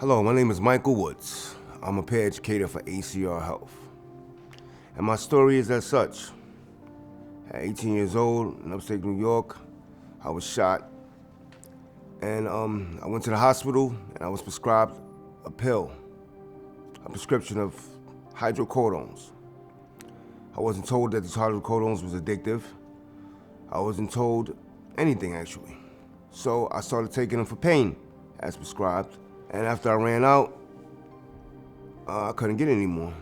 Hello, my name is Michael Woods. I'm a peer educator for ACR Health. And my story is as such. At 18 years old in upstate New York, I was shot. And I went to the hospital and I was prescribed a pill, a prescription of hydrocodones. I wasn't told that these hydrocodones was addictive. I wasn't told anything actually. So I started taking them for pain as prescribed. And after I ran out, I couldn't get any more.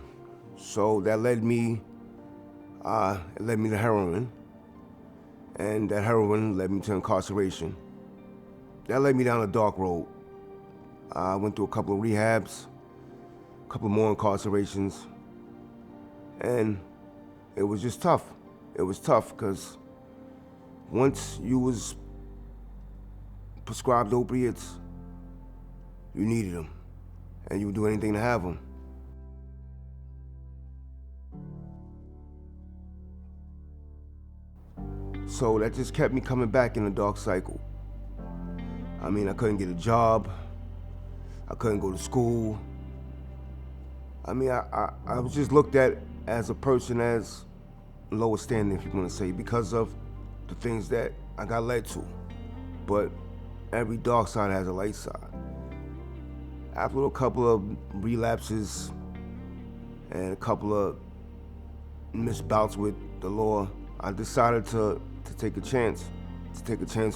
So that led me to heroin. And that heroin led me to incarceration. That led me down a dark road. I went through a couple of rehabs, a couple more incarcerations, and it was just tough. It was tough because once you was prescribed opiates, you needed them, and you would do anything to have them. So that just kept me coming back in a dark cycle. I mean, I couldn't get a job. I couldn't go to school. I mean, I was just looked at as a person as lower standing, if you want to say, because of the things that I got led to. But every dark side has a light side. After a couple of relapses and a couple of missed bouts with the law, I decided to take a chance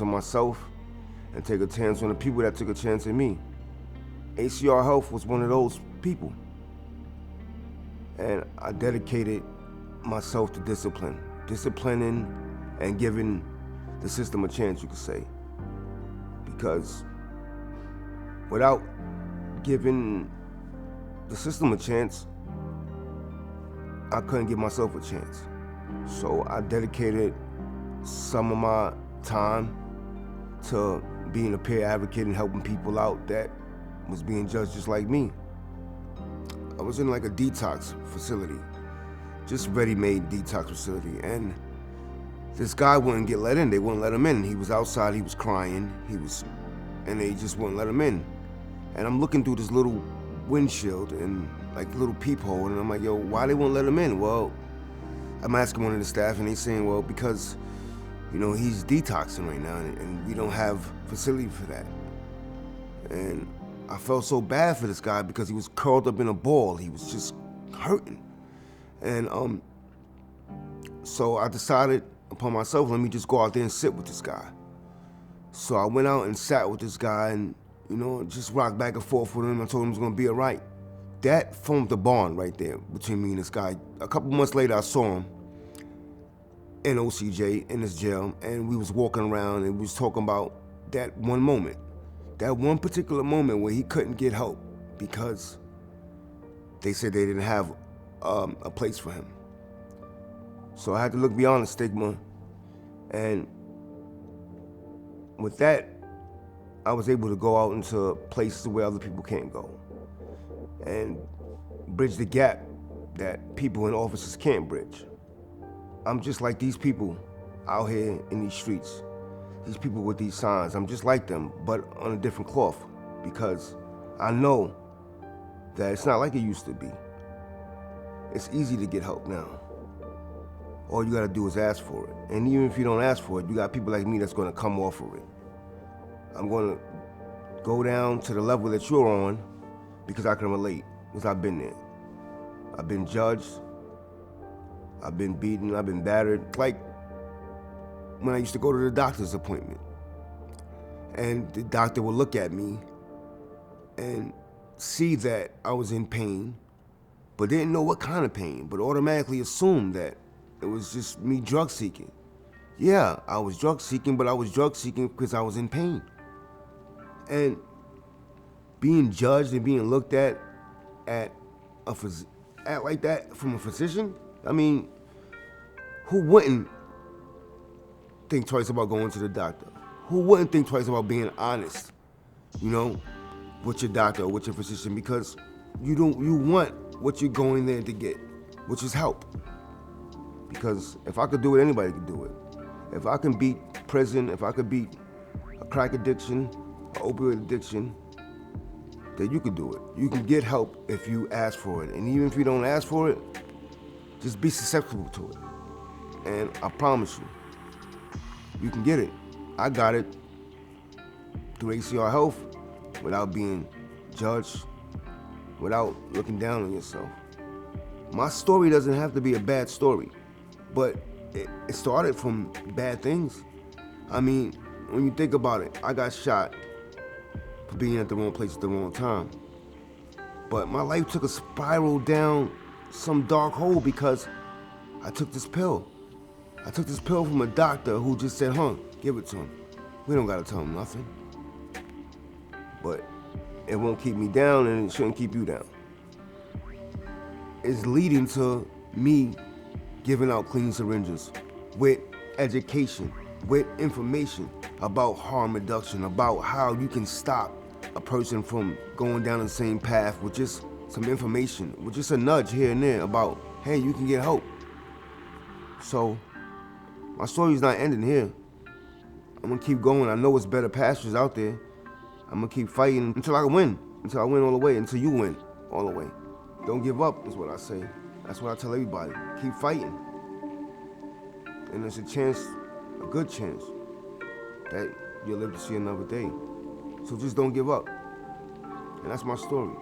on myself and take a chance on the people that took a chance in me. ACR Health was one of those people. And I dedicated myself to disciplining and giving the system a chance, you could say. Because without giving the system a chance, I couldn't give myself a chance. So I dedicated some of my time to being a peer advocate and helping people out that was being judged just like me. I was in like a detox facility, just ready-made detox facility, and this guy wouldn't get let in. They wouldn't let him in. He was outside, he was crying, and they just wouldn't let him in. And I'm looking through this little windshield and like little peephole, and I'm like, yo, why they won't let him in? Well, I'm asking one of the staff, and he's saying, well, because, you know, he's detoxing right now, and we don't have facility for that. And I felt so bad for this guy because he was curled up in a ball. He was just hurting. And so I decided upon myself, let me just go out there and sit with this guy. So I went out and sat with this guy and, you know, just rocked back and forth with him. I told him it was gonna be all right. That formed the bond right there between me and this guy. A couple months later, I saw him in OCJ, in his jail, and we was walking around and we was talking about that one moment. That one particular moment where he couldn't get help because they said they didn't have a place for him. So I had to look beyond the stigma, and with that, I was able to go out into places where other people can't go and bridge the gap that people in offices can't bridge. I'm just like these people out here in these streets, these people with these signs. I'm just like them, but on a different cloth, because I know that it's not like it used to be. It's easy to get help now. All you gotta do is ask for it. And even if you don't ask for it, you got people like me that's gonna come offer it. I'm gonna go down to the level that you're on because I can relate, because I've been there. I've been judged, I've been beaten, I've been battered. Like when I used to go to the doctor's appointment, and the doctor would look at me and see that I was in pain, but didn't know what kind of pain, but automatically assumed that it was just me drug seeking. Yeah, I was drug seeking, but I was drug seeking because I was in pain. And being judged and being looked at like that from a physician, I mean, who wouldn't think twice about going to the doctor? Who wouldn't think twice about being honest, you know, with your doctor or with your physician? Because you want what you're going there to get, which is help. Because if I could do it, anybody could do it. If I can beat prison, if I could beat a crack addiction, an opioid addiction, that you can do it. You can get help if you ask for it. And even if you don't ask for it, just be susceptible to it. And I promise you, you can get it. I got it through ACR Health without being judged, without looking down on yourself. My story doesn't have to be a bad story, but it started from bad things. I mean, when you think about it, I got shot for being at the wrong place at the wrong time. But my life took a spiral down some dark hole because I took this pill. I took this pill from a doctor who just said, give it to him. We don't gotta tell him nothing. But it won't keep me down and it shouldn't keep you down. It's leading to me giving out clean syringes with education, with information about harm reduction, about how you can stop a person from going down the same path with just some information, with just a nudge here and there about, hey, you can get help. So my story's not ending here. I'm gonna keep going. I know it's better pastures out there. I'm gonna keep fighting until I win, until I win all the way, until you win all the way. Don't give up is what I say. That's what I tell everybody. Keep fighting. And there's a chance, a good chance, that you'll live to see another day. So just don't give up. And that's my story.